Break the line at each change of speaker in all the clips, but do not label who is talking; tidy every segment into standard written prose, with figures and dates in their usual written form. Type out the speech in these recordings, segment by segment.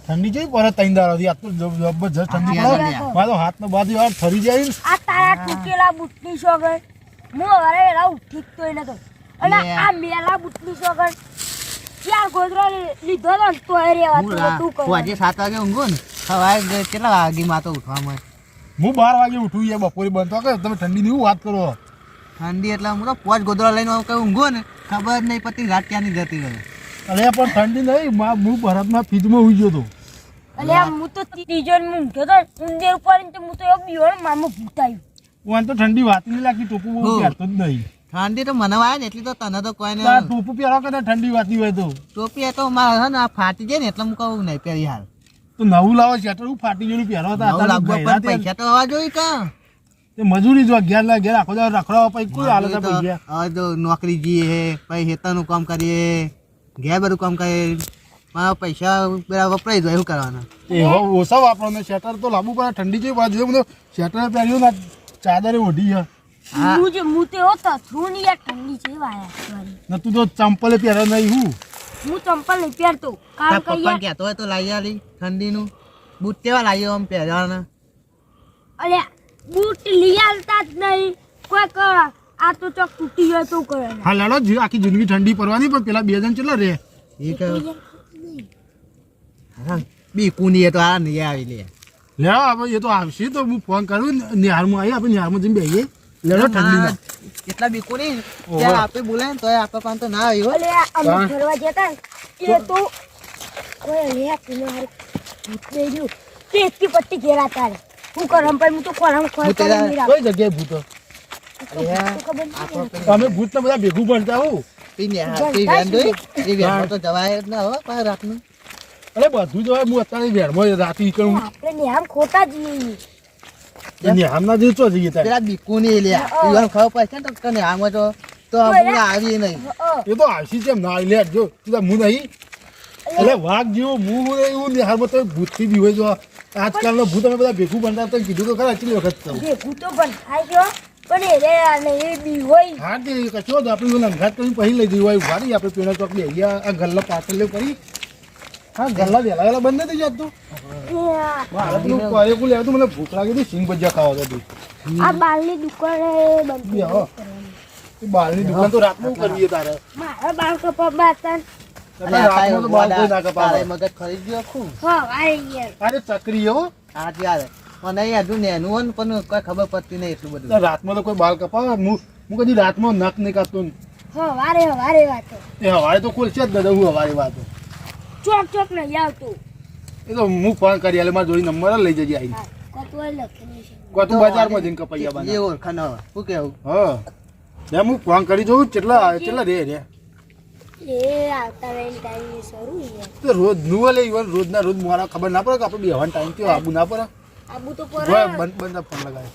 ઠંડી જઈ પર તૈન દાડાથી આ તો જબરજસ્ત ઠંડી પડે મારો હાથનો બાજુ યાર ફરી જાય
આ તારા ટૂકેલા બુટની સોગર હું અરે રાવ ઠીક તોય નતો અને આ મેલા બુટની સોગર યાર ગોદરો લીધો તો રેવા તું કહું
આજે 7 વાગે ઊંઘો ને સવારે કેટલા વાગે માં તો ઉઠવા મળે
હું 12 વાગે ઉઠું યાર બપોરે બંધ તો કે તમે ઠંડીની હું વાત કરો
ઠંડી એટલે હું તો 5 ગોદરા લઈને કઈ ઊંઘો ને ખબર નહીં પતી રાત ક્યાંની જતી રહે
અરે પણ ઠંડી નહીં હું ભરતમાં ફ્રીજમાં ઉઈ ગયો તો
અલે હું તો ત્રીજો ને ઊંઘ્યો તો ઊંધે ઉપર ને હું તો એ બીયો મામો ભૂતાયું
ઓન તો ઠંડી વાત નહીં લાગતી ટોપુ બહુ પહેરતો જ નહીં
ઠંડી તો મને વાય ને એટલી તો તને તો કોઈ નહીં
ટોપુ પહેરો કે ઠંડી વાતી હોય તો
ટોપી તો મારે છે ને આ ફાટી જાય ને એટલે હું કહું નહીં પહેરી હાલ
તો નવું લાવો સ્વેટર હું ફાટી ગયેલું પહેરો હતા
પૈસા તો હવા જોઈ કા
તે મજૂરી જો ઘેર આખો દાડો રખડાવા પછી કોઈ હાલત પૈસા
હવે તો નોકરી જઈએ પછી હેતાનું કામ કરીએ ઘેર બધું કામ કરીએ મારા પૈસા બરાબર વપરાઈ જાય એવું કરવાના
એ ઓછા વાપરવાનું સ્વેટર તો લાંબુ પડે ઠંડી જેવી બાજુ બધું સ્વેટર પહેર્યું ને ચાદરે ઓઢી છે
હું તો હોતો છું ને યાર ઠંડી છે વાયા
ને તું તો ચંપલે પહેરે નહીં
હું ચંપલ નહીં પહેરતો કામ
પપ્પા કહેતો હોય તો લાવી આલી ઠંડીનું બૂટ કેવા લાવ્યો આમ પહેરવાના
અલે બૂટ લઈ આવતા જ નહીં કોઈક આ તો ચોક તૂટી ગયો તો કરે
હા લડો આખી જિંદગી ઠંડી પડવાની પણ પેલા 2 જણ કેટલા રે
એ કે હા બી કુની તો આ નહીં આવી લે
લે હવે એ તો આવશે તો હું ફોન કરું નિહારમાં આવી આપણે નિહારમાં જઈને બેહીએ લડો ઠંડી
કેટલા બી કુની ત્યાં આપણે બોલાય ને તોય આપણે પાન તો ના આવ્યો
અલે અમે ફરવા જતા એ તો ઓય લે પેલો હાર ભૂતેલું તેકી પટ્ટી ઘેરા તારે હું કરમ પર હું તો કોરમ ખોલ
કોઈ જગ્યાએ ભૂતો અમે ભૂત તો બધા ભેગું બનતા હું
તો જવાય જ ના હો પાછા રાતનું
અરે બધું જવાય હું અત્યારે વેરમાં રાતી કરું
આપણે આમ ખોટા જઈએ
નિહામના જે ચો જઈએ
પેલા બીકુની લે ઈવન ખાવ પડશે ને તને આમાં તો આપણે આવી નહીં
એ તો આવશી છે ના લે જો તું હું નહીં એટલે વાઘ જેવો હું એવું નિહારમાં તો ભૂતથી બી હોય જો આજકાલનો ભૂત અમે બધા ભેગું બનતા તો કીધું તો ખરા આટલી વખત તો
ભેગું તો પણ થાય ગયો પણ એ બી હોય
હા તે કચો તો આપણે અંઘાત કરીને પછી લઈ જઈ હોય ઉભા રહી આપણે પેલા ચોક લઈ આ ગલ્લા પાછળ લે કરી હા ગલ્લા વેલા બંધ નથી જતું મારે પેલું કોરેકું લેવું મને ભૂખ લાગી હતી સિંગ ભજીયા ખાવા હતું
આ બાલની દુકાને બંધ
બાલની દુકાન તો રાતનું કરવી તારે
મારા બાળ કપા બાતન
રાતનું તો બાલ કોઈ ના કપાવે
મગજ ખરીદ ગયો ખું
હા આઈ
અરે ચકરી હો
હા ત્યારે મને હજુ નેનું હોય ને પણ કોઈ ખબર પડતી નહીં એટલું બધું
રાતમાં તો કોઈ બાલ કપાવે હું કદી રાતમાં નખ નહીં કાપતો
હા વારે વાતો
એ હવારે તો ખોલશે જ દાદા હું હવારે વાતો
ચોક નહીં આવતું
એ તો હું ફોન કરી એટલે મારા જોડી નંબર લઈ જજે આવી
કતોય લખેલું છે
કોતું બજારમાં જઈને કપાઈ આવવાના
એ ઓળખાણ હવે શું કેવું
હા હું ફોન કરી જોઉં કેટલા રે
એ આવતા વેન ટાઈમ શરૂ છે
તો રોજ નું લે ઈવન રોજના રોજ મારા ખબર ના પડે કે આપણે બેહવાનો ટાઈમ થયો આબુ ના પડે
આબુ તો પર
બંધ ફોન લગાવે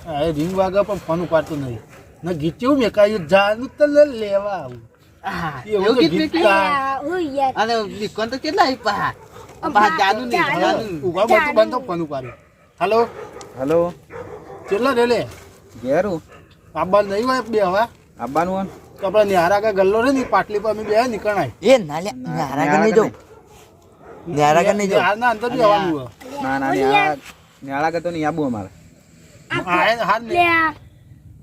હા એ રિંગ વાગે પણ ફોન ઉપાડતો નહીં ના ગીત કેવું મેં કાંઈ જાનું તો લેવા આવું
એવું ગીત
ગીત
અને વિકોન તો કેટલા આપ્યા જાનું નહીં જાનું
ઉભા બંધ તો ફોન ઉપાડ્યો હાલો
હેલો
કેટલા રે લે
ઘેરું
આબા નહીં હોય બે હવા
આવવાનું
તો આપણે નિહારા કા ગલ્લો રે ને પાટલી પર અમે બે નીકળાય
એ નાલે નારાગર નહીં જો નારાગર નહીં જો
ના અંદર બી આવવાનું હોય
ના ના ન્યાળા કરતો નહીં આબુ અમારે
હાથ
લે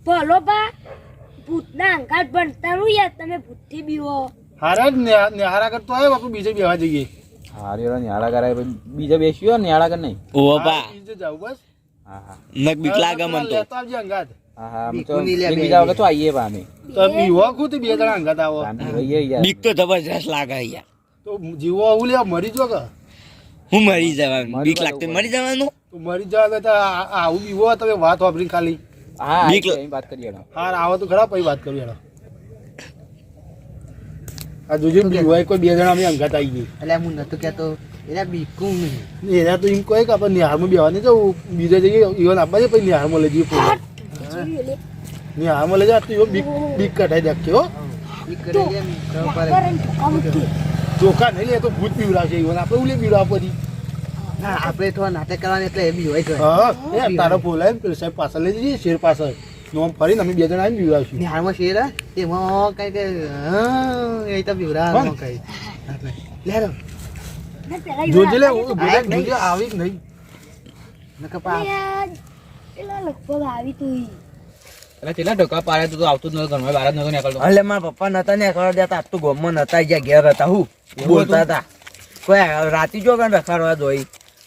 બોલો બા ભૂતના અંગાત બનતા યાર તમે ભૂતથી બીવો
હારે જ નિહારા કરતો આવ્યો આપણે બીજે બેવા જઈએ
હારી ન્યાળા કરાય બીજા બેસ્યો ન્યાળા કર નહીં
ઓ બા
બીજે જાવ બસ
હા હા
નક બીક લાગે મન તો
લેતા આવજે અંગાત
હા હા અમે તો બીજા વખત તો આવીએ પા અમે
તો બીવો ખુદ બે જણા અંગાત આવો
રહીએ યાર
બીક તો જબરજસ્ત લાગે યાર
તો જીવો આવું લે મરી જો કે
હું મરી જવાનું બીક લાગતી મરી જવાનું
તો મરી જવા તો આવું બીવો તમે વાત વાપરી ખાલી
હા
બીક
વાત કરીએ
હાર આવો તો ખરા પછી વાત કરું યાર આ જોજે બીવો કોઈ બે જણા અમે અંગાત આવી ગઈ
એટલે હું નતો કહેતો એના બીકું નહીં
એના તો એમ કહે કે આપણે નિહારમાં બેવાની જવું બીજે જઈએ ઈવન આપવા છે પછી નિહારમાં લઈ જઈએ પોતે નિહારમાં લઈ જાય તો એવો બીક કઢાઈ નાખશે હો
બીક કરી લે ખબર
ચોખા નહીં લે તો ભૂત પીવડાવશે ઈવન આપણે ઉલે પીવડાવ પછી
હા આપણે થોડા નાટક કરવાની એટલે એ બી હોય છે
હા એ તારો બોલાય ને પેલું સાહેબ પાછળ લઈ જઈએ શેર પાછળ નોમ ફરીને અમે બે જણા આવીને પીવડાવશું
નિહાળમાં શેર એમાં કઈ કે એ તો પીવડા કઈ લે
ને પેલા
જોજે લે
ઈવન
બધા જોજે આવી કે નહીં
નકર પા
પેલા લગભગ આવી તું ઈ.
એટલે કેટલા ઢોકા પાડે તું તો આવતું જ નતો ઘરમાં બહાર જ નતો નીકળતો
એટલે મારા પપ્પા નતા ને કરવા દેતા આજ તો ગામમાં નતા ગયા ઘેર હતા હું બોલતા હતા કોઈ રાતી જો કણ રખાડવા જોઈ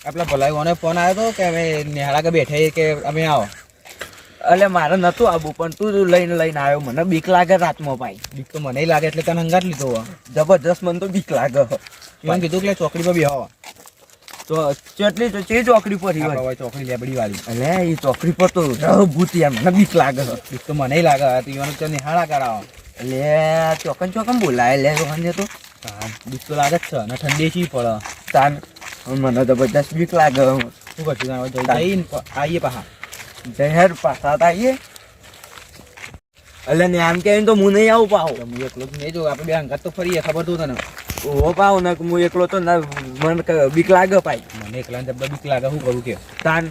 આપલા ભલાઈઓને ફોન આવ્યો તો કે અમે નિહાળા કે બેઠે કે અમે આવો
એટલે મારે નતું આવું પણ તું લઈને આવ્યો મને બીક લાગે રાતમાં ભાઈ
બીક તો મને લાગે એટલે તને અંગાત લીધો હોય
જબરજસ્ત મને તો બીક લાગે
મને કીધું કે ચોકડી પર બેહો
તો ચેટલી તો ચે ચોકડી પર
આપણે હોય ચોકડી લેબડી વાળી
એટલે એ ચોકડી પર તો ભૂત યાર મને બીક લાગે
બીક તો મને લાગે તીવાનું તો નિહાળા કરાવો
એટલે ચોકન બોલાય લે રોહનને તો
બીક તો લાગે જ છે અને ઠંડી શી પડે
તાન મને જબરજસ્ત બીક લાગે
શું કરશું જઈને આવીએ પાછા
જહેર પાછા આવીએ એટલે ને આમ કે તો હું નહીં આવું પાહો
હું એકલો જ નહીં જો આપણે બે અંગાત તો ફરીએ ખબર તો તને
ઓ પાહો ને હું એકલો તો ના મને બીક લાગે પાઈ
મને એકલા જબ્બર બીક લાગે શું કરું કે
તાન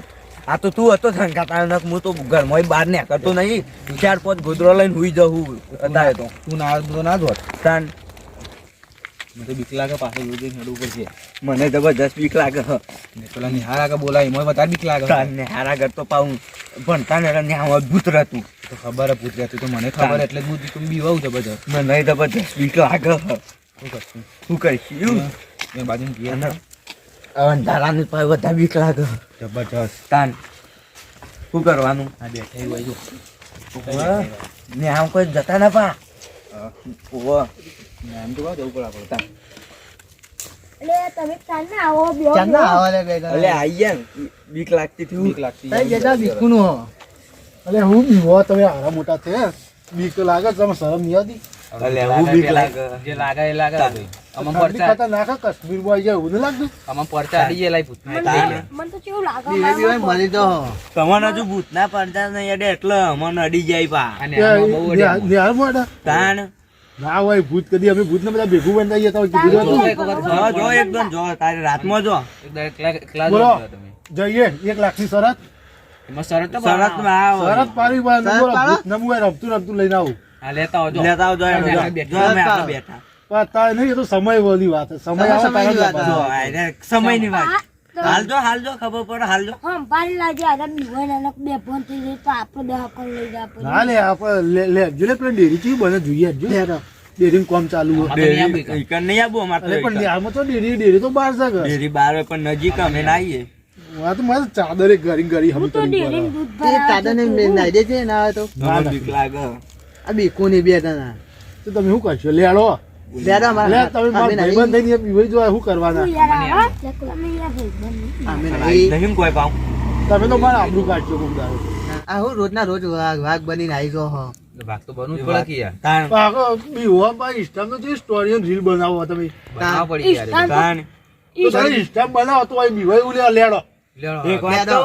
આ તો તું હતો ધનકા તાન હું તો ઘરમાં બહાર ને કરતો નહીં 4-5 ગોદરો લઈને હુઈ જવું અત્યારે તો
તું ના તો ના જોત
તાન
મને તો બીક લાગે પાછળ જોઈને હેડું ઉપર છે
મને જબરજસ્ત બીક લાગે
ને પેલા નિહાળા કે બોલાય એમાં વધારે બીક લાગે
તાન ને હારા ઘર તો પાઉં ભણતા ને ત્યાં અદભુત રહેતું
તો ખબર પૂછ હતી તો મને ખબર એટલે જ તું બીવાવું જબરજસ્ત
મને જબરજસ્ત બીક લાગે
શું કરશું
શું કરીશું
મેં બાજુ ગયા
અંધારાની પાસે વધારે બીક લાગે
જબરજસ્ત
તાન શું કરવાનું
આ બેઠા હોય જો
ને આમ કોઈ જતા ના પા ઓવા
એમ તો જવું પડે આપણે તા
એટલે તમે ચાલના આવો બેહો
ચાંદા
બેહો.
આવા લે બે
એટલે આઈ બીક લાગતી હતી
બીક લાગતી
તઈ જતા બીકુનું હો
અલે હું બીવો તમે આરા મોટા છે બીક તો લાગે તમે શરમ નહીં આવતી
એટલે હું બીક લાગે
જે લાગે એ લાગે આમાં
ઠંડી
પરચા
ખતરનાક હે, કાશ્મીરમાં આઈ જાય એવું નહીં લાગતું
આમાં પરચા અડી જાય લાઈ પૂછ
મને તો કેવું લાગે
બીવે બીવે મરી તો
તમને હજુ ભૂતના પડતા નહીં અડે એટલે મને અડી જાય પા
અને આમાં બહુ અડી
નિહાળ મોટા
તાણ
ના હોય ભૂત કદી અમે ભૂત ને બધા ભેગું બંધાઈ જતા હોય કીધું
જો
હતું.
એક વખત
જો જો એકદમ જો તારે રાતમાં જો
એકલા
બોલો.
જો તમે
જઈએ 1 લાખની શરત
એમાં શરત તો
શરતમાં આવો
શરત પાડી પણ
શરત
બોલો,
પાડો?
ભૂત નમું હોય રમતું લઈને આવું
આ લેતા આવજો
લેતા આવજો એમ જો. જો અમે આપણે બેઠા
પણ તારે નહીં, એ તો સમય વાળી વાત છે. સમય આવે
સમયની
તારે
વાત
જ
જો
લખવાનું.
આ રે સમયની વાત
આ
હાલ જો ખબર પડે હાલ જો
હા બારી લાગે આ બીવાય ને બે ફોન થઈ જાય તો આપણે દવા કોણ લઈ જાય આપણે
ના લે આપણે લે જો લે પેલા ડેરી ચી બને જોઈએ જો ડેરી કોમ ચાલુ હોય
આમાં તો નહીં આપી
ડેરી નહીં આવું અમારે
અરે
તો
પણ આમાં તો ડેરી તો બહાર છે ઘર.
ડેરી બાર હોય પણ નજીક અમે ના આવીએ
આ તો મારે ચાદરે ગરી
હું તો
હમી
ડેરીનું દૂધ
તે તાદાને મેં નાઈ દે છે ના આવે તો
મને બીક લાગે
આ બીકુની બે તના
તો તમે શું કરશો લેડો
લેડા
લે
મારા
તમે મારા ભાઈબંધ થઈને પીવાઈ જો શું કરવાના
યાર તમે યાર ભાઈ
અમે નહીં
નહીં કોઈ પાઉં
તમે તો મારા આબરૂ કાઢશો ગુમદારો
આ હું રોજના રોજ વાઘ બનીને આવી જો હો
ભાગ તો બનવું જ પડે કે યાર
તાણ
પાકો બીવો બા ઇન્સ્ટામાં તો સ્ટોરી અને રીલ બનાવો તમે
બનાવવા પડી યાર
તાણ
તો તારે ઇન્સ્ટા બનાવો તો અહીં બીવાઈ ઉલે લેડો
લેડો
એક વાત તો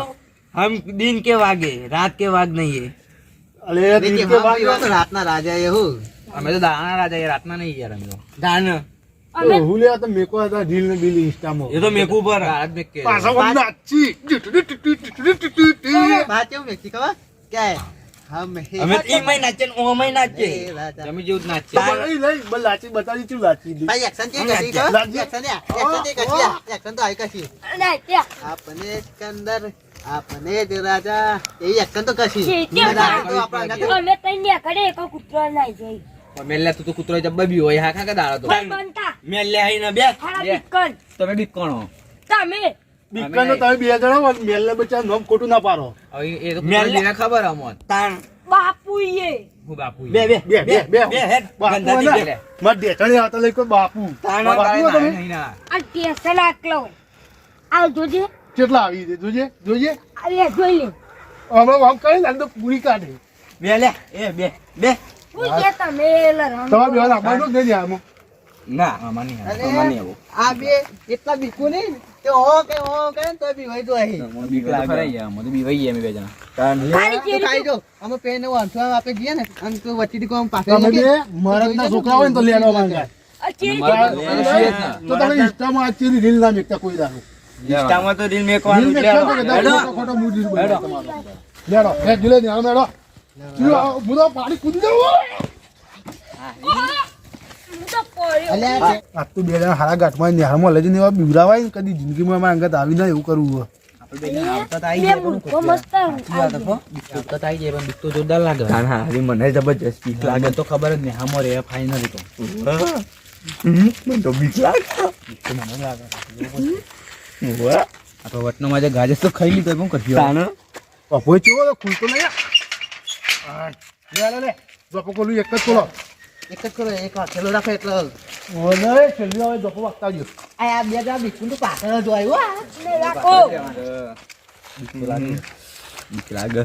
હમ दिन के वागे रात के वाग नहीं है
અલે
નહીં
દિલ
કે
કે
વાગ્યો
વાગ્યો
તો રાતના રાજા એવું
અમે તો દાણા રાજા યાર રાતના નહીં યાર અમે તો
दान
તો હું લે તો મેકો હતા રીલ ને બિલ ઇન્સ્ટામાં
ये तो मेकू पर
રાત મેં કે
પાછા વળી નાચી
બાત કેવું વ્યક્તિ ખબર કે હમ હે
हमें 3 महीना चन ओ महीना चे
એ રાજા.
તમે જેવું જ નાચ છે
લઈ લઈ બલ લાચી બતાવી ચું લાચી દી
ભાઈ એક્શન કે કરી ખબર
લાગી.
એક્શન કે કશી એક્શન તો આઈ કશી
ના ત્યાં
આપને સિકંદર આપને જ રાજા એ એક્શન તો કશી
છે, ત્યાં
રાજા તો આપણા આગળ
અમે તઈ ને કરે એક કૂતરો નાઈ જાય
મેલે તું તો કૂતરો જબ્બર બી હોય હા ખા દાડા તો
ભાઈ બનતા
मैं ले आई ना बे
હારા
બે.
બીકન
તમે બી કોણો
તમે
બીકન તો તમે બે જણા હોય, મેલ ને બચ્ચા નામ ખોટું ના પાડો
હવે એ તો
મેલે.
કૂતરો ખબર અમોન
तान
બાપુ એ
હું બાપુ
बे बे
બે બે બે
बे हेड
બાપુ
गंदा दी
ને,
बे
માર ઢેચણે આવતા લઈ કોઈ બાપુ
તાણ
બાપુ હો તમે
નહીં ના
આ ટેશન આકલો આ જોજે
કેટલા આવી છે જોજે જોજે
આ લે જોઈ લે
હમણાં આમ કરી ને તો પૂરી કાઢે
बे ले ए बे बे
હું કે તમે લરણ
તમારે બે આપવાનું જ નહીં આમાં
ना
આમાં નહીં
અરે,
આમાં નહીં આવું
આ બે એટલા બીકુ નહીં કે હો કે ને તો બી હોય તો અહીં
મને બીક લાગે ખરા યાર મને બી વહી ગયા અમે બે જણા
तान
ખાલી
તો
ચેરી
ખાઈ જો અમે પેન વાંચવા આપણે જઈએ ને અને તો વચ્ચેથી કોઈ આમ પાછળ
તમે
મૂકે.
બે મરદના છોકરા હોય ને તો લેડો માંગે
આ ચેરી
તો તમે ઇન્સ્ટામાં આ ચીની રીલ ના મેકતા કોઈ દારૂ
इंस्टा में तो रील में को
રીલ મેકતા તો કે
हेलो
ખોટો ખોટો મૂડ રીલ બનાવે તમારો. લેડો હે જુલે ને આમ લેડો હું તો પાણી કૂદી દઉં
તો પડ્યો
અલ્યા
આજ તો બે જણા હારા ગાંઠમાં નિહાળમાં લઈ જઈને એવા બીવડાવાય ને કદી જિંદગીમાં અમારા અંગત આવી ના એવું કરવું હોય.
બે મૂર્ખો મસ્ત
તો તાઈ જાય પણ બીક તો જોરદાર લાગે
ના ના હારી મને જબરજસ્ત બીક
લાગે
લાગે
તો ખબર જ નહીં હામો રે ફાઈનલ તો
મને તો બીક લાગે
આ તો વટનો માં જે ગાજે તો ખાઈ લીધો શું કરશું
તાને
અભોય ચેવો તો ખુલતો નહીં હા લે લે જોપો કોલું એક જ ખોલો
એક જ કરો એક વાકેલો રાખો એટલે
ઓને છેલ્લી હવે જોપો વાગતા આવજો.
આ બે જણા બિસ્કુટ તો પાછળ જ આવ્યું
ને રાખો
બીક લાગે
બીક લાગે